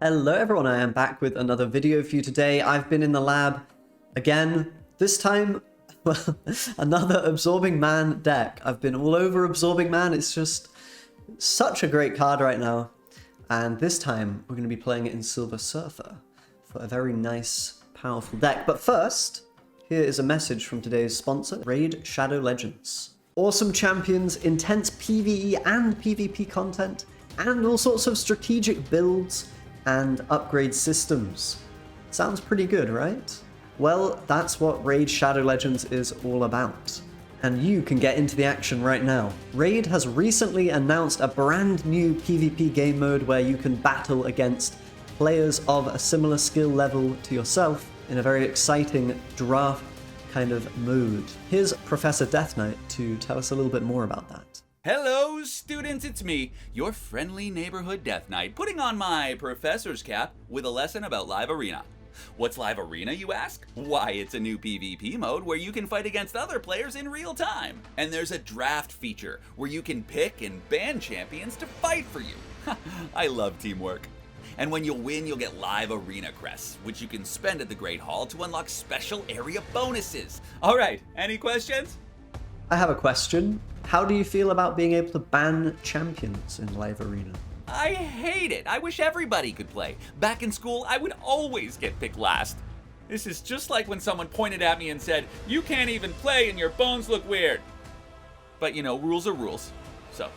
Hello everyone, I am back with another video for you today. I've been in the lab again, this time, well, another Absorbing Man deck. I've been all over Absorbing Man, it's just such a great card right now. And this time, we're going to be playing it in Silver Surfer for a very nice, powerful deck. But first, here is a message from today's sponsor, Raid Shadow Legends. Awesome champions, intense PvE and PvP content, and all sorts of strategic builds and upgrade systems. Sounds pretty good, right? Well, that's what Raid Shadow Legends is all about. And you can get into the action right now. Raid has recently announced a brand new PvP game mode where you can battle against players of a similar skill level to yourself in a very exciting draft kind of mode. Here's Professor Death Knight to tell us a little bit more about that. Hello, students, it's me, your friendly neighborhood Death Knight, putting on my professor's cap with a lesson about Live Arena. What's Live Arena, you ask? Why, it's a new PvP mode where you can fight against other players in real time. And there's a draft feature where you can pick and ban champions to fight for you. I love teamwork. And when you win, you'll get Live Arena crests, which you can spend at the Great Hall to unlock special area bonuses. All right, any questions? I have a question. How do you feel about being able to ban champions in Live Arena? I hate it. I wish everybody could play. Back in school, I would always get picked last. This is just like when someone pointed at me and said, "You can't even play and your bones look weird." But you know, rules are rules. So.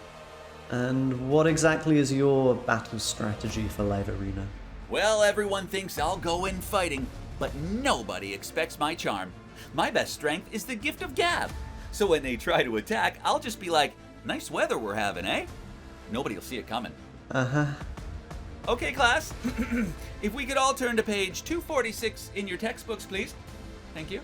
And what exactly is your battle strategy for Live Arena? Well, everyone thinks I'll go in fighting, but nobody expects my charm. My best strength is the gift of gab. So when they try to attack, I'll just be like, "Nice weather we're having, eh?" Nobody will see it coming. Uh-huh. Okay, class. If we could all turn to page 246 in your textbooks, please. Thank you.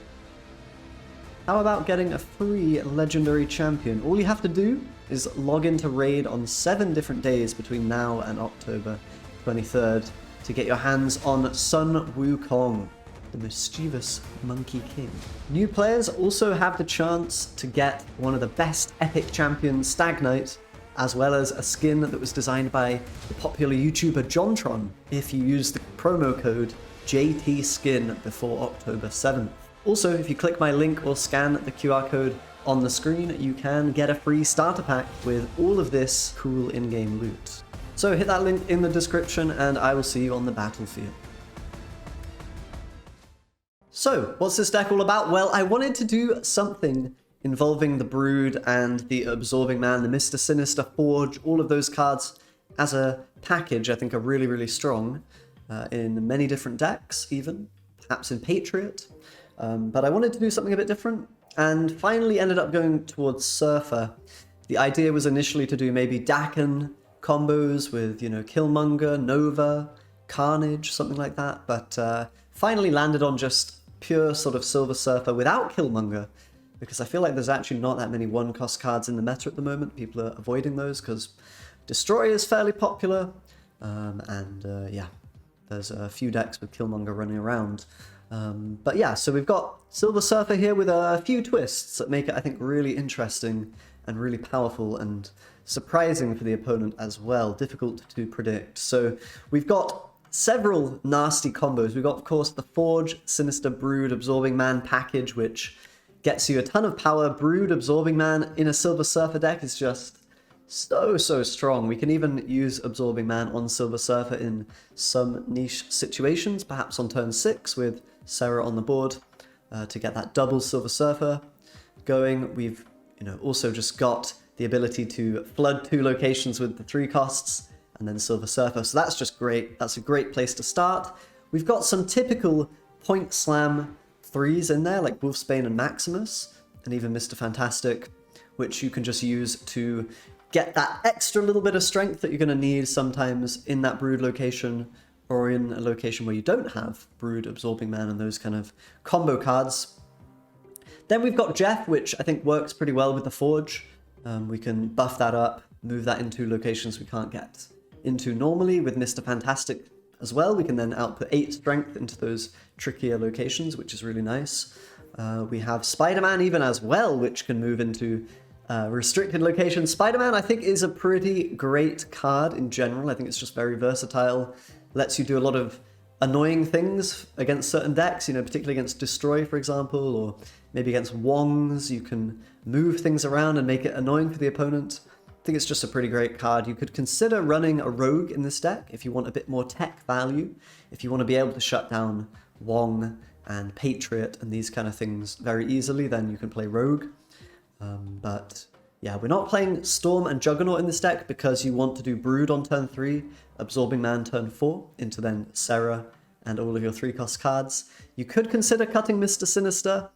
How about getting a free legendary champion? All you have to do is log into Raid on 7 different days between now and October 23rd to get your hands on Sun Wukong, the mischievous Monkey King. New players also have the chance to get one of the best epic champions, Stag Knight, as well as a skin that was designed by the popular YouTuber JonTron if you use the promo code JTSkin before October 7th. Also, if you click my link or scan the QR code on the screen, you can get a free starter pack with all of this cool in-game loot. So hit that link in the description and I will see you on the battlefield. So, what's this deck all about? Well, I wanted to do something involving the Brood and the Absorbing Man, the Mr. Sinister, Forge, all of those cards as a package I think are really, really strong in many different decks even, perhaps in Patriot. But I wanted to do something a bit different and finally ended up going towards Surfer. The idea was initially to do maybe Daken combos with, you know, Killmonger, Nova, Carnage, something like that, but finally landed on just pure sort of Silver Surfer without Killmonger, because I feel like there's actually not that many one-cost cards in the meta at the moment. People are avoiding those because Destroyer is fairly popular, yeah, there's a few decks with Killmonger running around. But yeah, so we've got Silver Surfer here with a few twists that make it, I think, really interesting and really powerful and surprising for the opponent as well, difficult to predict. So we've got several nasty combos. We've got, of course, the Forge, Sinister, Brood, Absorbing Man package, which gets you a ton of power. Brood, Absorbing Man in a Silver Surfer deck is just so strong. We can even use Absorbing Man on Silver Surfer in some niche situations, perhaps on turn 6 with Sera on the board to get that double Silver Surfer going. We've, you know, also just got the ability to flood 2 locations with the 3 costs and then Silver Surfer, so that's just great. That's a great place to start. We've got some typical point slam 3s in there, like Wolfsbane and Maximus, and even Mr. Fantastic, which you can just use to get that extra little bit of strength that you're going to need sometimes in that Brood location, or in a location where you don't have Brood, Absorbing Man, and those kind of combo cards. Then we've got Jeff, which I think works pretty well with the Forge. We can buff that up, move that into locations we can't get into normally. With Mr. Fantastic as well, we can then output 8 strength into those trickier locations, which is really nice. We have Spider-Man even as well, which can move into restricted locations. Spider-Man, I think, is a pretty great card in general. I think it's just very versatile. lets you do a lot of annoying things against certain decks, you know, particularly against Destroy, for example, or maybe against Wongs. You can move things around and make it annoying for the opponent. I think it's just a pretty great card. You could consider running a Rogue in this deck if you want a bit more tech value, if you want to be able to shut down Wong and Patriot and these kind of things very easily, then you can play Rogue. But yeah, we're not playing Storm and Juggernaut in this deck because you want to do Brood on turn 3, Absorbing Man turn 4, into then Sera and all of your 3-cost cards. You could consider cutting Mr. Sinister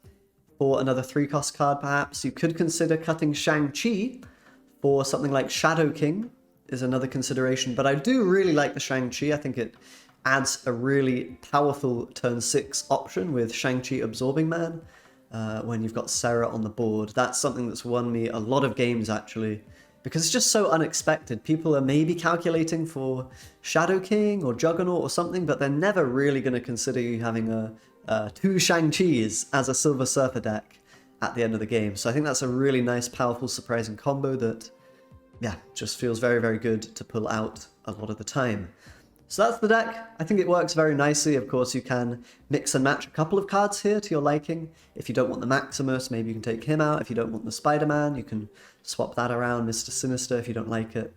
for another 3-cost card perhaps. You could consider cutting Shang-Chi for something like Shadow King is another consideration. But I do really like the Shang-Chi. I think it adds a really powerful turn 6 option with Shang-Chi Absorbing Man. When you've got Sera on the board. That's something that's won me a lot of games, actually, because it's just so unexpected. People are maybe calculating for Shadow King or Juggernaut or something, but they're never really going to consider you having two Shang-Chis as a Silver Surfer deck at the end of the game. So I think that's a really nice, powerful, surprising combo that, yeah, just feels very, very good to pull out a lot of the time. So that's the deck. I think it works very nicely. Of course, you can mix and match a couple of cards here to your liking. If you don't want the Maximus, maybe you can take him out. If you don't want the Spider-Man, you can swap that around. Mr. Sinister, if you don't like it,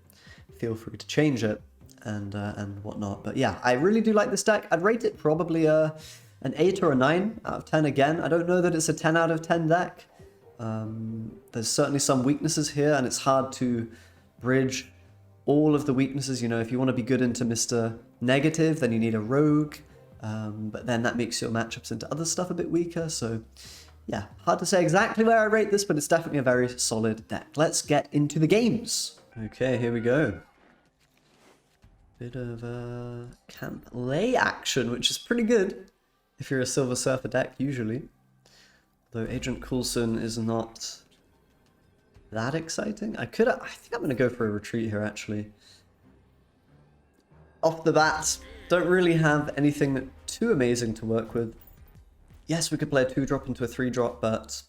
feel free to change it and whatnot. But yeah, I really do like this deck. I'd rate it probably an 8 or a 9 out of 10 again. I don't know that it's a 10 out of 10 deck. There's certainly some weaknesses here, and it's hard to bridge all of the weaknesses. You know, if you want to be good into Mr. Negative, then you need a Rogue, but then that makes your matchups into other stuff a bit weaker. So yeah, hard to say exactly where I rate this, but it's definitely a very solid deck. Let's get into the games. Okay, here we go. Bit of camp lay action, which is pretty good if you're a Silver Surfer deck usually. Though Agent Coulson is not that exciting. I think I'm going to go for a retreat here, actually. Off the bat, don't really have anything too amazing to work with. Yes, we could play a 2-drop into a 3-drop, but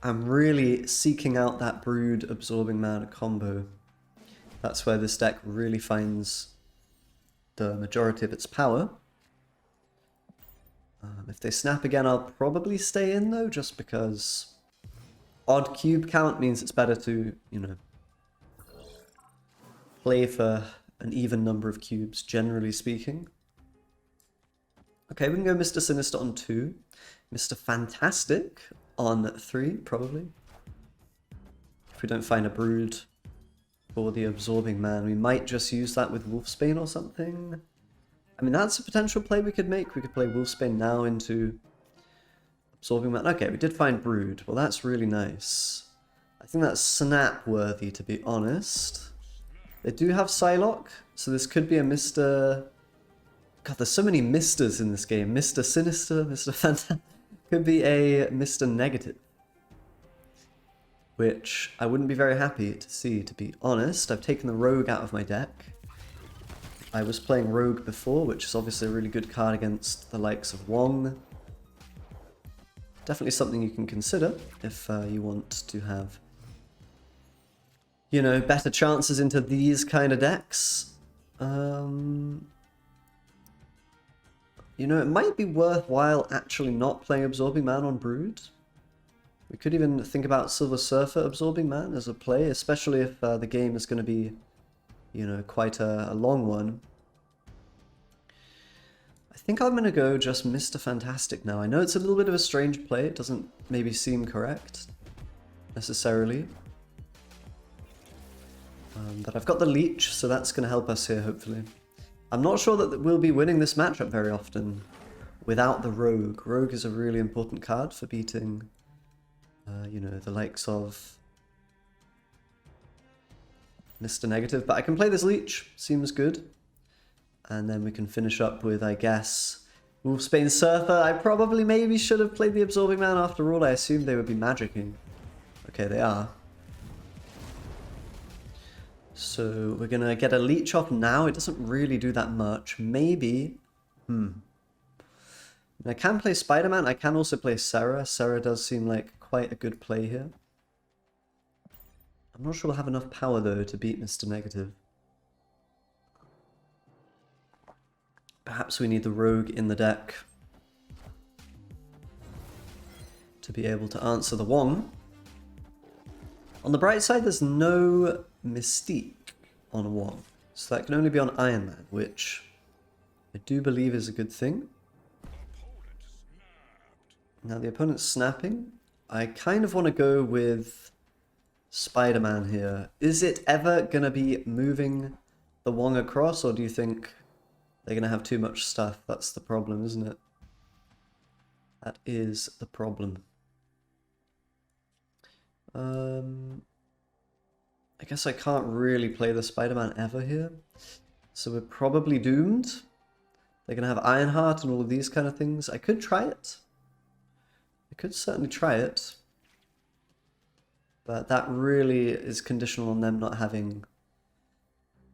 I'm really seeking out that Brood Absorbing Man combo. That's where this deck really finds the majority of its power. If they snap again, I'll probably stay in, though, just because odd cube count means it's better to, you know, play for an even number of cubes, generally speaking. Okay, we can go Mr. Sinister on 2. Mr. Fantastic on 3, probably. If we don't find a Brood for the Absorbing Man, we might just use that with Wolfsbane or something. I mean, that's a potential play we could make. We could play Wolfsbane now into Absorbing Man. Okay, we did find Brood. Well, that's really nice. I think that's snap-worthy, to be honest. They do have Psylocke, so this could be a Mr... God, there's so many Misters in this game. Mr. Sinister, Mr. Fantastic. Could be a Mr. Negative. Which I wouldn't be very happy to see, to be honest. I've taken the Rogue out of my deck. I was playing Rogue before, which is obviously a really good card against the likes of Wong. Definitely something you can consider if you want to have, you know, better chances into these kind of decks. You know, it might be worthwhile actually not playing Absorbing Man on Brood. We could even think about Silver Surfer Absorbing Man as a play, especially if the game is going to be, you know, quite a long one. I think I'm going to go just Mr. Fantastic now. I know it's a little bit of a strange play. It doesn't maybe seem correct, necessarily. But I've got the Leech, so that's going to help us here, hopefully. I'm not sure that we'll be winning this matchup very often without the Rogue. Rogue is a really important card for beating, you know, the likes of Mr. Negative. But I can play this Leech. Seems good. And then we can finish up with, I guess, Wolfsbane Surfer. I probably maybe should have played the Absorbing Man after all. I assumed they would be magicking. Okay, they are. So we're going to get a Leech off now. It doesn't really do that much. Maybe... I can play Spider-Man. I can also play Sera. Sera does seem like quite a good play here. I'm not sure we'll have enough power, though, to beat Mr. Negative. Perhaps we need the rogue in the deck to be able to answer the Wong. On the bright side, there's no Mystique on a Wong, so that can only be on Iron Man, which I do believe is a good thing. Now the opponent's snapping. I kind of want to go with Spider-Man here. Is it ever going to be moving the Wong across, or do you think they're going to have too much stuff? That's the problem, isn't it? That is the problem. I guess I can't really play the Spider-Man ever here, so we're probably doomed. They're going to have Ironheart and all of these kind of things. I could try it. I could certainly try it. But that really is conditional on them not having,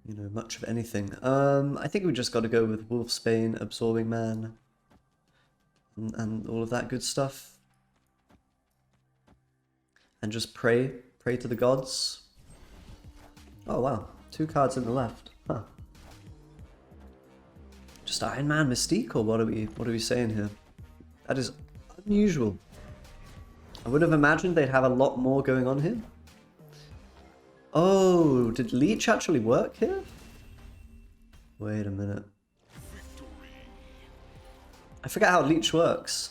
you know, much of anything. I think we just got to go with Wolfsbane, Absorbing Man, and all of that good stuff. And just pray to the gods. Oh wow, 2 cards in the left. Huh. Just Iron Man Mystique, or what are we saying here? That is unusual. I would have imagined they'd have a lot more going on here. Oh, did Leech actually work here? Wait a minute. I forget how Leech works.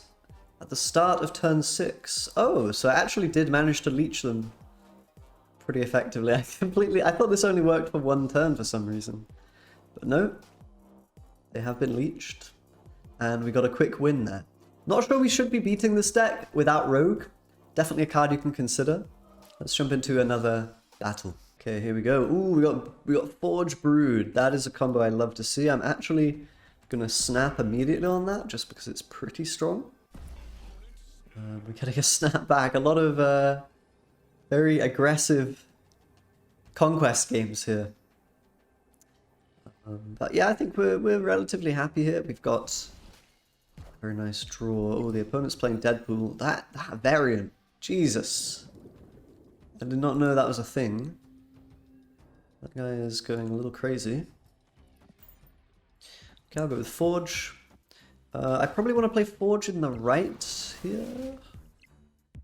At the start of turn 6. Oh, so I actually did manage to leech them pretty effectively. I thought this only worked for 1 turn for some reason. But no, they have been leeched. And we got a quick win there. Not sure we should be beating this deck without Rogue. Definitely a card you can consider. Let's jump into another battle. Okay, here we go. Ooh, we got Forge Brood. That is a combo I love to see. I'm actually gonna snap immediately on that just because it's pretty strong. We're getting a snap back. A lot of very aggressive conquest games here. But yeah, I think we're relatively happy here. We've got a very nice draw. Oh, the opponent's playing Deadpool. That variant. Jesus. I did not know that was a thing. That guy is going a little crazy. Okay, I'll go with Forge. I probably want to play Forge in the right here.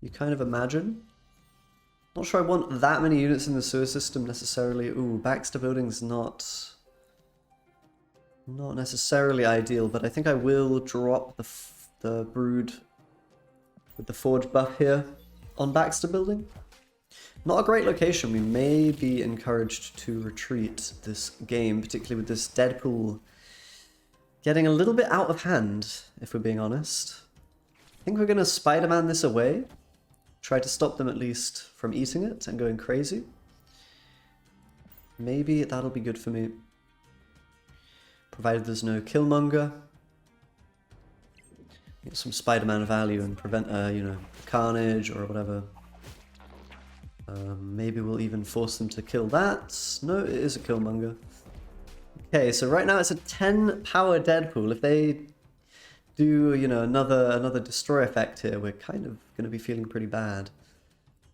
You kind of imagine. Not sure I want that many units in the sewer system necessarily. Ooh, Baxter Building's not necessarily ideal, but I think I will drop the Brood with the Forge buff here on Baxter Building. Not a great location. We may be encouraged to retreat this game, particularly with this Deadpool getting a little bit out of hand, if we're being honest. I think we're going to Spider-Man this away. Try to stop them at least from eating it and going crazy. Maybe that'll be good for me. Provided there's no Killmonger. Get some Spider-Man value and prevent, you know, Carnage or whatever. Maybe we'll even force them to kill that. No, it is a Killmonger. Okay, so right now it's a 10 power Deadpool. If they do, you know, another destroy effect here, we're kind of going to be feeling pretty bad.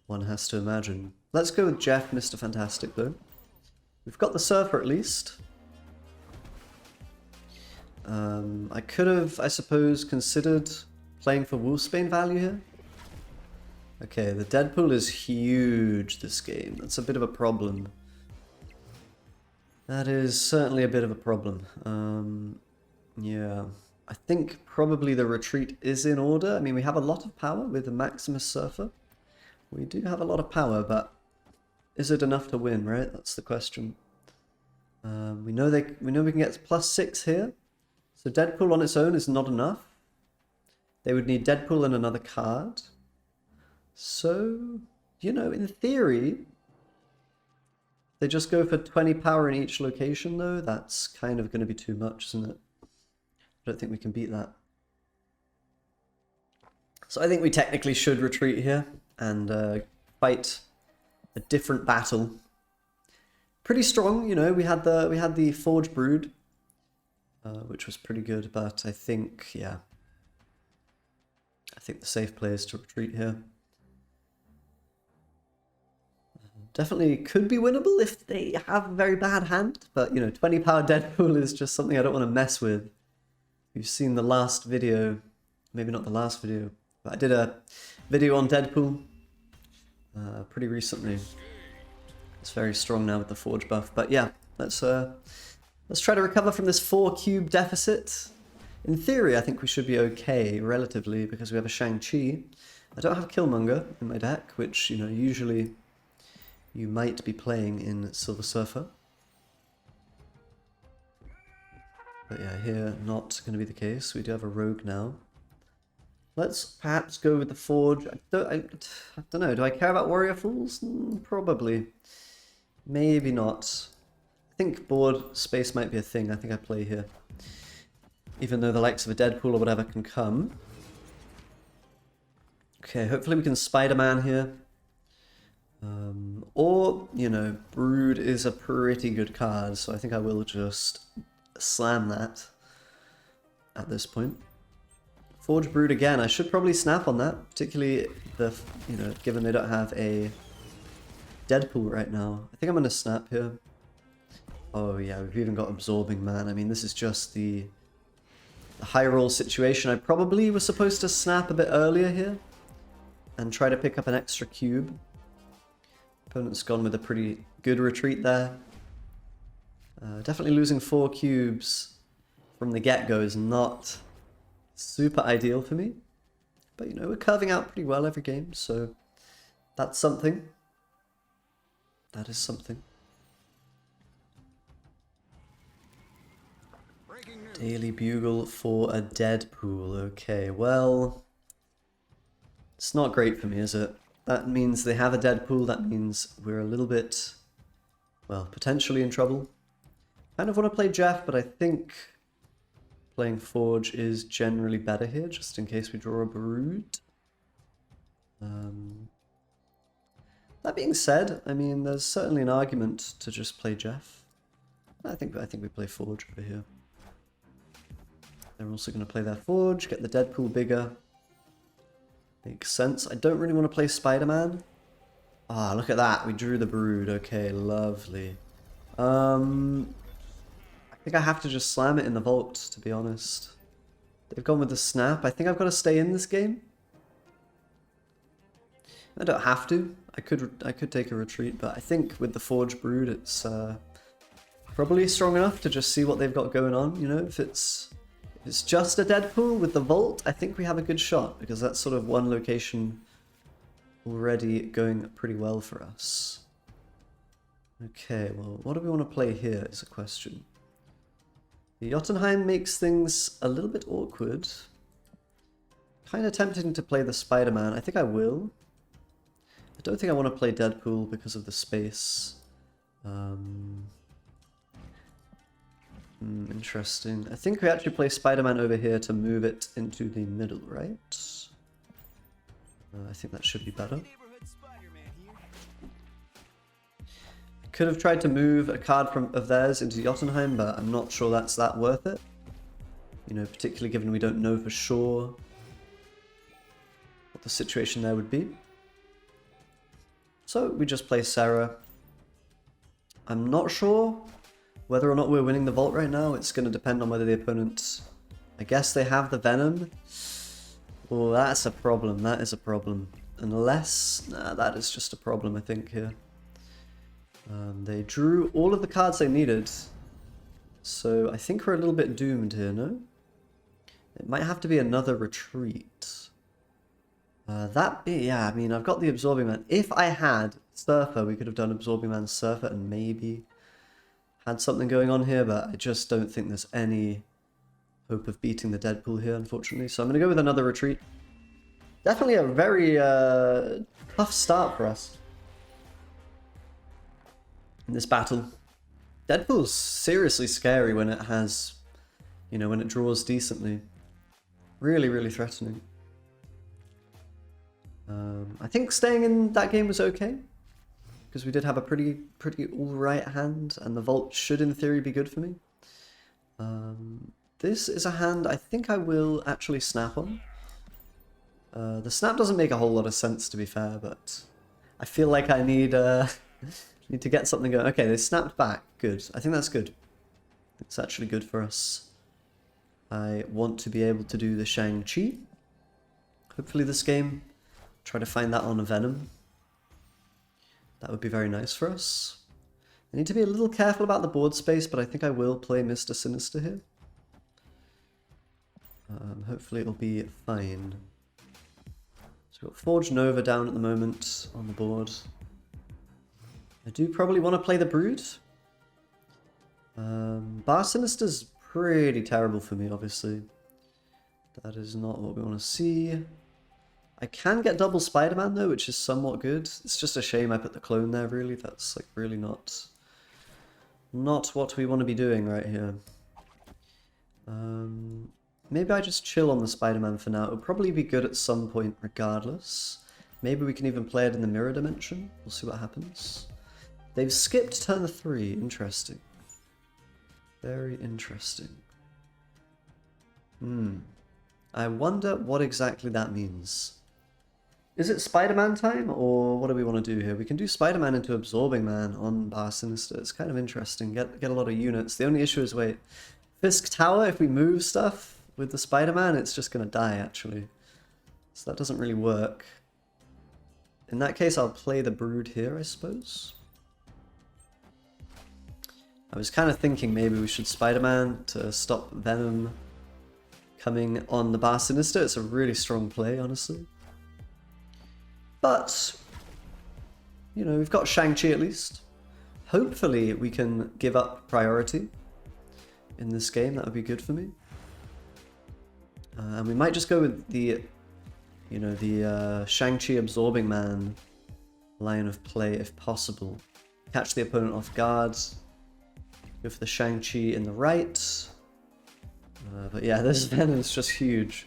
One has to imagine. Let's go with Jeff, Mr. Fantastic, though. We've got the Surfer at least. I could have, I suppose, considered playing for Wolfsbane value here. Okay, the Deadpool is huge this game. That's a bit of a problem. That is certainly a bit of a problem. Yeah, I think probably the retreat is in order. I mean, we have a lot of power with the Maximus Surfer. We do have a lot of power, but is it enough to win, right? That's the question. We know we can get +6 here. So Deadpool on its own is not enough. They would need Deadpool and another card. So, you know, in theory, they just go for 20 power in each location, though. That's kind of going to be too much, isn't it? I don't think we can beat that. So I think we technically should retreat here and fight a different battle. Pretty strong, you know. We had the Forge Brood, which was pretty good, but I think, yeah, I think the safe play is to retreat here. Definitely could be winnable if they have a very bad hand, but, you know, 20 power Deadpool is just something I don't want to mess with you've seen the last video, maybe not the last video, but I did a video on Deadpool pretty recently. It's very strong now with the Forge buff. But yeah, let's try to recover from this 4 cube deficit. In theory, I think we should be okay, relatively, because we have a Shang-Chi. I don't have Killmonger in my deck, which, you know, usually you might be playing in Silver Surfer. But yeah, here, not going to be the case. We do have a Rogue now. Let's perhaps go with the Forge. I don't know, do I care about Warrior Fools? Probably. Maybe not. I think board space might be a thing. I think I play here. Even though the likes of a Deadpool or whatever can come. Okay, hopefully we can Spider-Man here. Or, you know, Brood is a pretty good card, so I think I will just slam that at this point. Forge Brood again. I should probably snap on that, particularly you know, given they don't have a Deadpool right now. I think I'm gonna snap here. Oh yeah, we've even got Absorbing Man. I mean, this is just the high roll situation. I probably was supposed to snap a bit earlier here and try to pick up an extra cube. Opponent's gone with a pretty good retreat there. Definitely losing 4 cubes from the get-go is not super ideal for me. But, you know, we're curving out pretty well every game, so that's something. That is something. Daily Bugle for a Deadpool. Okay, well, it's not great for me, is it? That means they have a Deadpool. That means we're a little bit, well, potentially in trouble. Kind of want to play Jeff, but I think playing Forge is generally better here, just in case we draw a Brood. That being said, I mean, there's certainly an argument to just play Jeff. I think we play Forge over here. They're also going to play their Forge, get the Deadpool bigger. Makes sense. I don't really want to play Spider-Man. Ah, look at that. We drew the Brood. Okay, lovely. I think I have to just slam it in the vault, to be honest. They've gone with the snap. I think I've got to stay in this game. I don't have to. I could take a retreat, but I think with the Forge Brood, it's probably strong enough to just see what they've got going on. You know, if it's just a Deadpool with the vault, I think we have a good shot, because that's sort of one location already going pretty well for us. Okay, well, what do we want to play here is a question. The Jotunheim makes things a little bit awkward. Kind of tempting to play the Spider-Man. I think I will. I don't think I want to play Deadpool because of the space. Interesting. I think we actually play Spider-Man over here to move it into the middle, right? I think that should be better. I could have tried to move a card of theirs into Jotunheim, but I'm not sure that's that worth it. You know, particularly given we don't know for sure what the situation there would be. So we just play Sera. I'm not sure whether or not we're winning the vault right now. It's going to depend on whether the opponent... I guess they have the Venom. Oh, that's a problem. That is a problem. Unless... Nah, that is just a problem, I think, here. They drew all of the cards they needed. So I think we're a little bit doomed here, no? It might have to be another retreat. Yeah, I mean, I've got the Absorbing Man. If I had Surfer, we could have done Absorbing Man Surfer and maybe had something going on here, but I just don't think there's any hope of beating the Deadpool here, unfortunately. So I'm going to go with another retreat. Definitely a very tough start for us in this battle. Deadpool's seriously scary when it has, you know, when it draws decently. Really, really threatening. I think staying in that game was okay, because we did have a pretty alright hand, and the vault should in theory be good for me. This is a hand I think I will actually snap on. The snap doesn't make a whole lot of sense, to be fair, but I feel like I need need to get something going. Okay, they snapped back. Good. I think that's good. It's actually good for us. I want to be able to do the Shang-Chi. Hopefully this game. Try to find that on Venom. That would be very nice for us. I need to be a little careful about the board space, but I think I will play Mr. Sinister here. Hopefully it'll be fine. So we've got Forge Nova down at the moment on the board. I do probably want to play the Brood. Bar Sinister's pretty terrible for me, obviously. That is not what we want to see. I can get double Spider-Man though, which is somewhat good. It's just a shame I put the clone there, really. That's like really not what we want to be doing right here. Maybe I just chill on the Spider-Man for now. It'll probably be good at some point regardless. Maybe we can even play it in the mirror dimension. We'll see what happens. They've skipped turn 3. Interesting. Very interesting. I wonder what exactly that means. Is it Spider-Man time, or what do we want to do here? We can do Spider-Man into Absorbing Man on Bar Sinister. It's kind of interesting. Get a lot of units. The only issue is, wait, Fisk Tower, if we move stuff with the Spider-Man, it's just going to die, actually. So that doesn't really work. In that case, I'll play the Brood here, I suppose. I was kind of thinking maybe we should Spider-Man to stop Venom coming on the Bar Sinister. It's a really strong play, honestly. But, you know, we've got Shang-Chi at least. Hopefully we can give up priority in this game. That would be good for me. And we might just go with the, you know, the Shang-Chi Absorbing Man line of play if possible. Catch the opponent off guard. Go for the Shang-Chi in the right. But yeah, this Venom is just huge.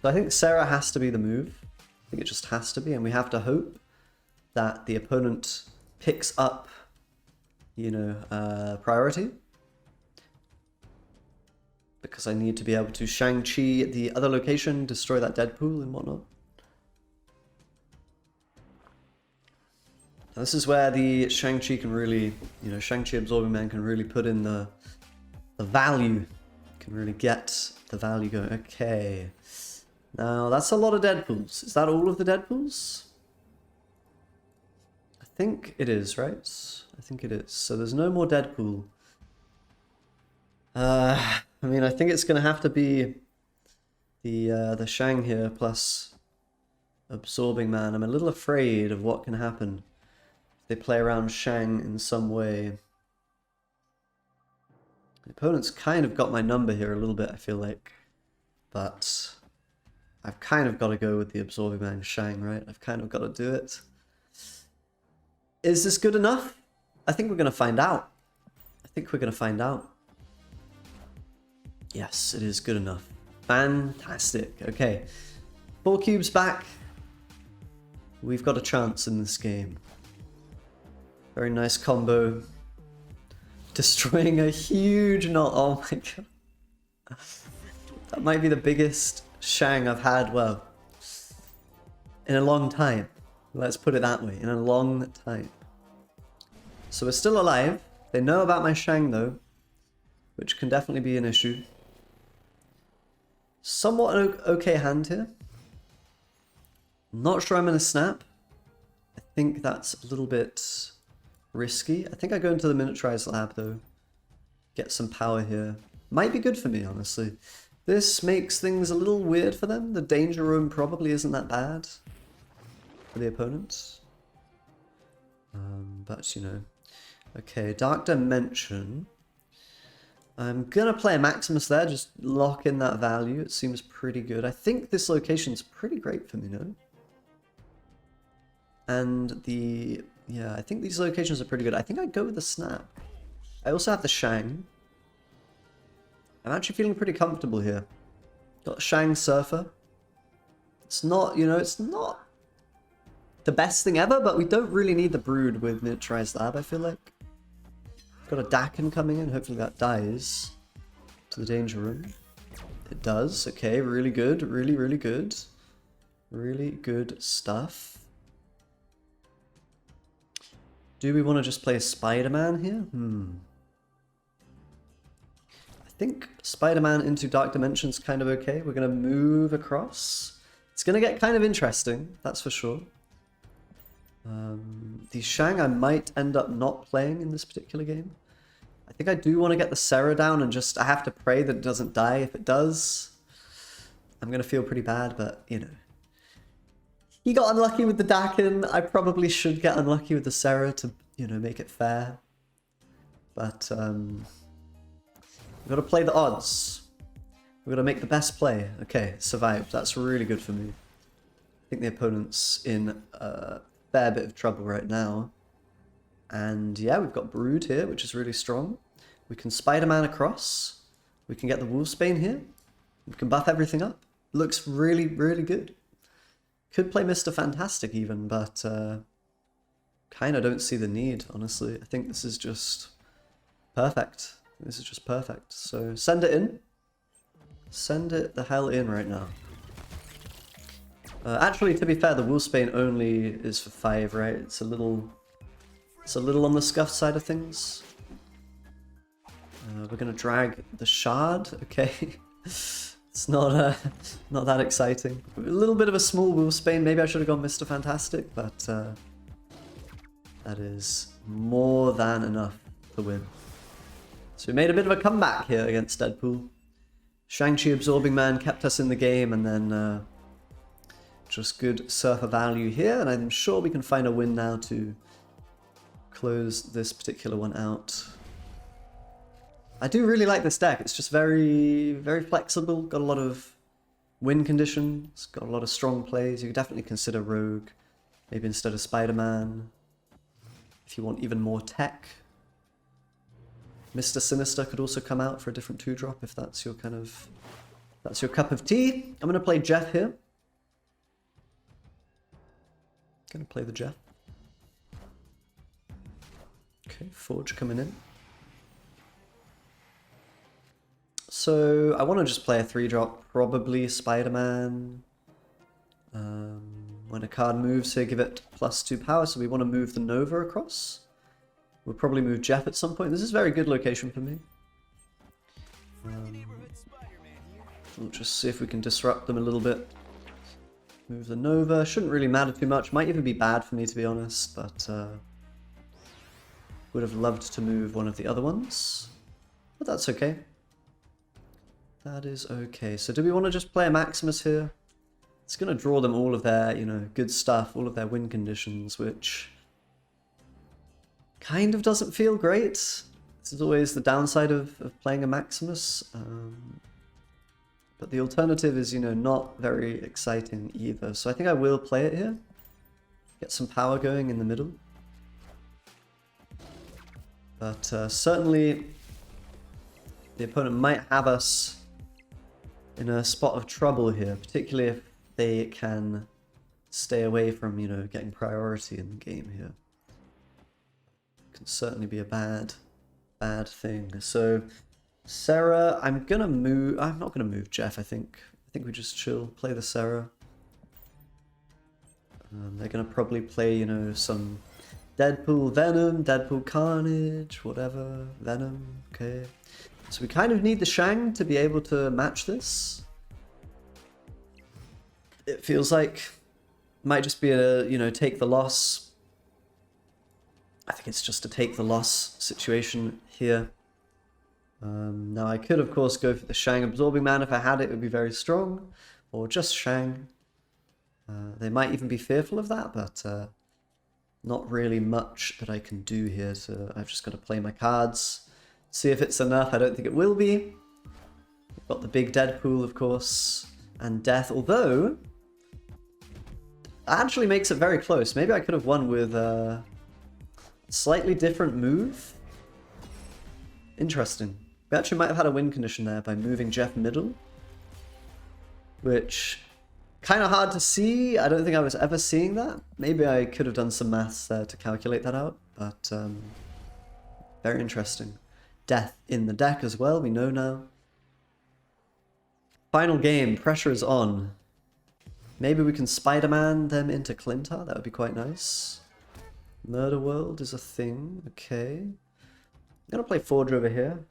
So I think Sera has to be the move. I think it just has to be, and we have to hope that the opponent picks up, you know, priority. Because I need to be able to Shang-Chi the other location, destroy that Deadpool and whatnot. Now this is where the Shang-Chi can really, you know, Shang-Chi Absorbing Man can really put in the value. Can really get the value going. Okay. Now, that's a lot of Deadpools. Is that all of the Deadpools? I think it is, right? I think it is. So there's no more Deadpool. I mean, I think it's going to have to be the Shang here plus Absorbing Man. I'm a little afraid of what can happen if they play around Shang in some way. The opponent's kind of got my number here a little bit, I feel like. But I've kind of got to go with the Absorbing Man Shang, right? I've kind of got to do it. Is this good enough? I think we're going to find out. I think we're going to find out. Yes, it is good enough. Fantastic. Okay. 4 cubes back. We've got a chance in this game. Very nice combo. Destroying a huge knot. Oh my god. That might be the biggest Shang I've had, well, in a long time. Let's put it that way. In a long time. So we're still alive. They know about my Shang though, which can definitely be an issue. Somewhat an okay hand here. Not sure I'm going to snap. I think that's a little bit risky. I think I go into the miniaturized lab though. Get some power here. Might be good for me, honestly. This makes things a little weird for them. The danger room probably isn't that bad for the opponents. But, you know. Okay, Dark Dimension. I'm gonna play a Maximus there, just lock in that value. It seems pretty good. I think this location's pretty great for me, no? And the... yeah, I think these locations are pretty good. I think I'd go with the Snap. I also have the Shang. I'm actually feeling pretty comfortable here. Got Shang Surfer. It's not, you know, it's not the best thing ever, but we don't really need the Brood with Miniaturized Lab, I feel like. Got a Dakin coming in, hopefully that dies to the Danger Room. It does, okay, really good, really, really good. Really good stuff. Do we want to just play Spider-Man here? I think Spider-Man into Dark Dimension's kind of okay. We're going to move across. It's going to get kind of interesting, that's for sure. The Shang I might end up not playing in this particular game. I think I do want to get the Sera down and just, I have to pray that it doesn't die. If it does, I'm going to feel pretty bad, but, you know. He got unlucky with the Dakin. I probably should get unlucky with the Sera to, you know, make it fair. But, we've got to play the odds. We've got to make the best play. Okay, survived. That's really good for me. I think the opponent's in a fair bit of trouble right now. And yeah, we've got Brood here, which is really strong. We can Spider-Man across. We can get the Wolfsbane here. We can buff everything up. Looks really, really good. Could play Mr. Fantastic even, but kind of don't see the need, honestly. I think this is just perfect. This is just perfect. So send it in. Send it the hell in right now. Actually, to be fair, the Wolfsbane only is for 5, right? It's a little on the scuffed side of things. We're gonna drag the Shard. Okay, it's not that exciting. A little bit of a small Wolfsbane. Maybe I should have gone Mr. Fantastic, but that is more than enough to win. So we made a bit of a comeback here against Deadpool. Shang-Chi Absorbing Man kept us in the game, and then just good surfer value here, and I'm sure we can find a win now to close this particular one out. I do really like this deck. It's just very, very flexible. Got a lot of win conditions. Got a lot of strong plays. You could definitely consider Rogue, maybe instead of Spider-Man. If you want even more tech. Mr. Sinister could also come out for a different 2-drop if that's your kind of... that's your cup of tea. I'm going to play Jeff here. Going to play the Jeff. Okay, Forge coming in. So I want to just play a 3-drop, probably Spider-Man. When a card moves here, give it +2 power, so we want to move the Nova across. We'll probably move Jeff at some point. This is a very good location for me. We'll just see if we can disrupt them a little bit. Move the Nova. Shouldn't really matter too much. Might even be bad for me, to be honest, but would have loved to move one of the other ones. But that's okay. That is okay. So do we want to just play a Maximus here? It's going to draw them all of their, you know, good stuff, all of their win conditions, which kind of doesn't feel great. This is always the downside of playing a Maximus. But the alternative is, you know, not very exciting either. So I think I will play it here. Get some power going in the middle. But certainly the opponent might have us in a spot of trouble here, particularly if they can stay away from, you know, getting priority in the game here. Can certainly be a bad thing. So Sera, I'm not gonna move Jeff, I think we just chill, play the Sera. They're gonna probably play, you know, some Deadpool Venom, Deadpool Carnage, whatever, Venom, okay. So we kind of need the Shang to be able to match this. It feels like it might just be a, you know, take the loss. I think it's just a take the loss situation here. Now I could of course go for the Shang Absorbing Man. If I had it, it would be very strong. Or just Shang. They might even be fearful of that, but not really much that I can do here. So I've just got to play my cards. See if it's enough. I don't think it will be. We've got the big Deadpool, of course, and Death, although that actually makes it very close. Maybe I could have won with a slightly different move. Interesting. We actually might have had a win condition there by moving Jeff middle, which kind of hard to see. I don't think I was ever seeing that. Maybe I could have done some maths there to calculate that out, but very interesting. Death in the deck as well, we know now. Final game, pressure is on. Maybe we can Spider-Man them into Clintar, that would be quite nice. Murder World is a thing, okay. I'm gonna play Forge over here.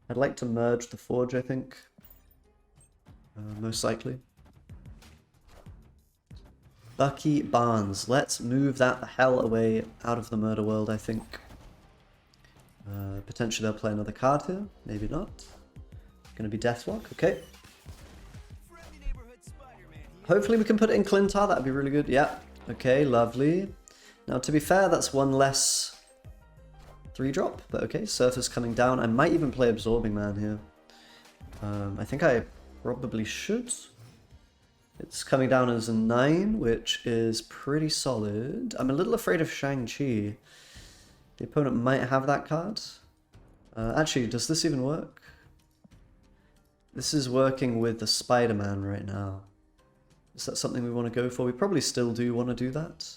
I'd like to merge the Forge, I think. Most likely. Bucky Barnes. Let's move that the hell away out of the murder world, I think. Potentially they'll play another card here. Maybe not. Gonna be Deathlock, okay. Hopefully we can put it in Clintar, that'd be really good. Yeah, okay, lovely. Now to be fair, that's one less 3-drop, but okay, Surfer's coming down. I might even play Absorbing Man here. I think I probably should. It's coming down as a 9, which is pretty solid. I'm a little afraid of Shang-Chi. The opponent might have that card. Actually, does this even work? This is working with the Spider-Man right now. Is that something we want to go for? We probably still do want to do that.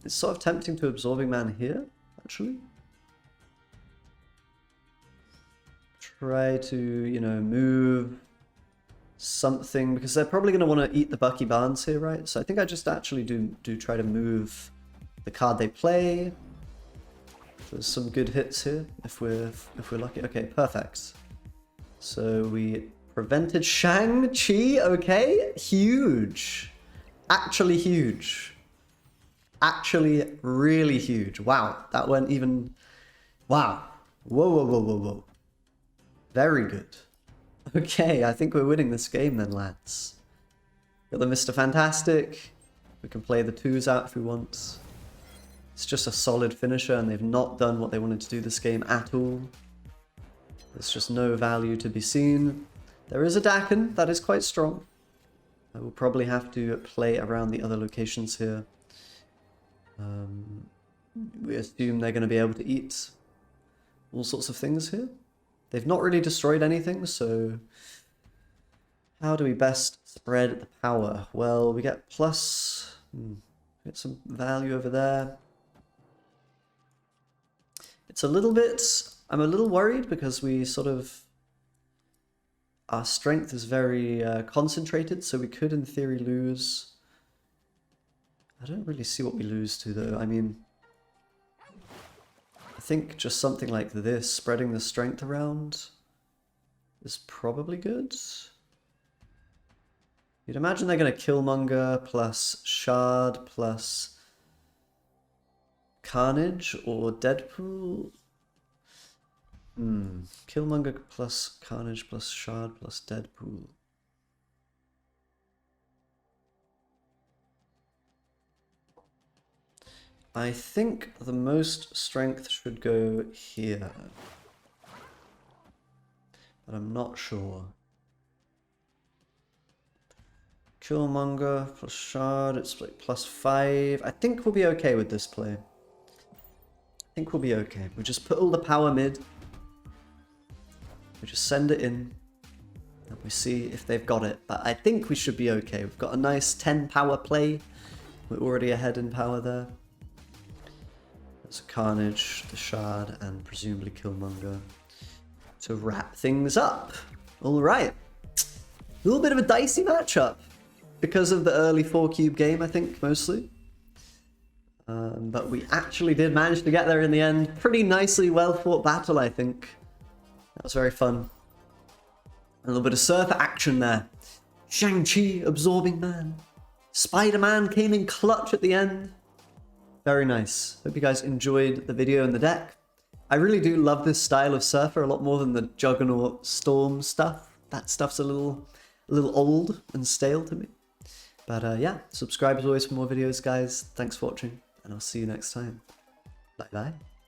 It's sort of tempting to Absorbing Man here, actually. Try to, you know, move something, because they're probably going to want to eat the Bucky Barnes here, right? So I think I just actually do try to move the card they play. There's some good hits here if we're lucky. Okay, perfect. So we prevented Shang-Chi. Okay, huge. Actually huge. Actually really huge. Wow, that went even. Wow. Whoa, whoa, whoa, whoa, whoa. Very good. Okay, I think we're winning this game then, lads. Got the Mr. Fantastic. We can play the 2s out if we want. It's just a solid finisher, and they've not done what they wanted to do this game at all. There's just no value to be seen. There is a Dakin, that is quite strong. I will probably have to play around the other locations here. We assume they're going to be able to eat all sorts of things here. They've not really destroyed anything, so how do we best spread the power? Well, we get plus... get some value over there. It's a little bit... I'm a little worried because we sort of... Our strength is very concentrated, so we could in theory lose... I don't really see what we lose to though. I mean... I think just something like this, spreading the strength around, is probably good. You'd imagine they're going to Killmonger plus Shard plus Carnage or Deadpool. Killmonger plus Carnage plus Shard plus Deadpool. I think the most strength should go here. But I'm not sure. Killmonger plus Shard, it's like +5. I think we'll be okay with this play. I think we'll be okay. We just put all the power mid. We just send it in. And we see if they've got it. But I think we should be okay. We've got a nice 10 power play. We're already ahead in power there. There's Carnage, the Shard, and presumably Killmonger to wrap things up. Alright. A little bit of a dicey matchup because of the early 4-cube game, I think, mostly. But we actually did manage to get there in the end. Pretty nicely well-fought battle, I think. That was very fun. A little bit of surfer action there. Shang-Chi, Absorbing Man. Spider-Man came in clutch at the end. Very nice. Hope you guys enjoyed the video and the deck. I really do love this style of Surfer a lot more than the Juggernaut Storm stuff. That stuff's a little old and stale to me. But yeah, subscribe as always for more videos, guys. Thanks for watching, and I'll see you next time. Bye-bye.